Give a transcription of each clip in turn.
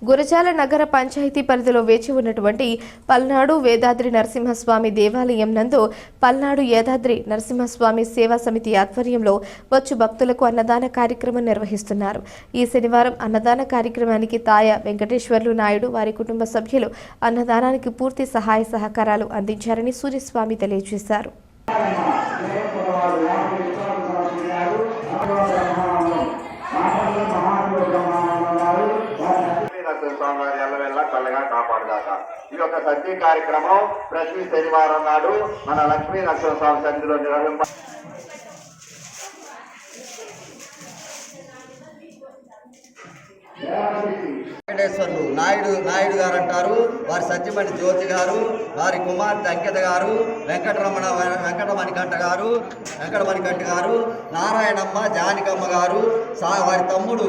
గురజాల నగర పంచాయతీ పరిధిలో వేచి ఉన్నటువంటి పల్నాడు వేదాద్రి నరసింహస్వామి దేవాలయం నందు పల్నాడు యాదాద్రి నరసింహస్వామి సేవా సమితి ఆధ్వర్యంలో వచ్చు భక్తులకు అన్నదాన కార్యక్రమం నిర్వహిస్తున్నారు. ఈ శనివారం అన్నదాన కార్యక్రమానికి తాయ వెంకటేశ్వర్లు నాయుడు వారి కుటుంబ సభ్యులు అన్నదానానికి పూర్తి సహాయ సహకారాలు అందించారని సూర్యస్వామి తెలియజేశారు. ఈ యొక్క సత్య కార్యక్రమం ప్రతి శనివారం నాడు మన లక్ష్మీ నరసింహస్వామి సన్నిధిలో నిర్వహింప వెంకటేశ్వర్లు నాయుడు గారు అంటారు. వారి సత్యమణి జ్యోతి గారు, వారి కుమార్తె అంకిత గారు, వెంకటమణికంఠ గారు, నారాయణమ్మ జానికమ్మ గారు, వారి తమ్ముడు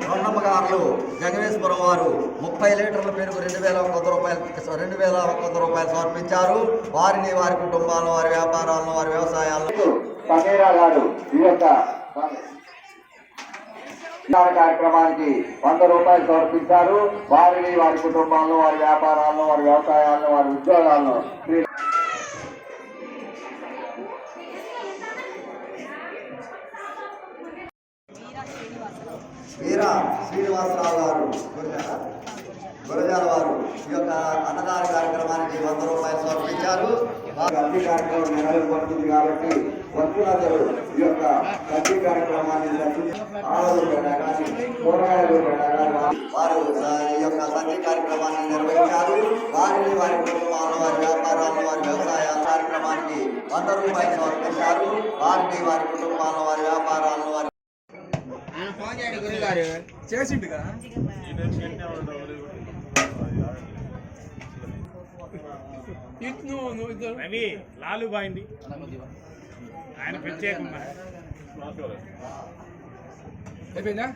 రొన్నమ్మ గారు జగవేశ్వరం వారు 30 లీటర్ల పెరుగు 2,100 రూపాయలు సమర్పించారు. వారిని, వారి కుటుంబాలను, వారి వ్యాపారాలను, వారి వ్యవసాయాలను కార్యక్రమానికి 100 రూపాయలు సమర్పించారు. వారిని, వారి కుటుంబాలను, వారి వ్యాపారాలను, వారి వ్యవసాయాలను, వారి ఉద్యోగాలను వీర శ్రీనివాసరావు గారు గురజాల వారు ఈ యొక్క అన్నదాన కార్యక్రమానికి 100 రూపాయలు సమర్పించారు. అన్ని కార్యక్రమం నిర్వహించబడుతుంది కాబట్టి భక్తులందరూ ఈ యొక్క ప్రతి కార్యక్రమాన్ని వారు ఈ యొక్క సత్య కార్యక్రమాన్ని నిర్వహించారు. వారిని, వారి కుటుంబాలను, వారి వ్యాపారాలను, వారి వ్యవసాయ కార్యక్రమానికి 100 రూపాయలు సమర్పించారు. వారిని, వారి కుటుంబాలను, వారి వ్యాపారాలను, వారి చేసిండుగా రవి లాలు బాయింది ఆయన ప్రత్యేకంగా అయిపోయిందా.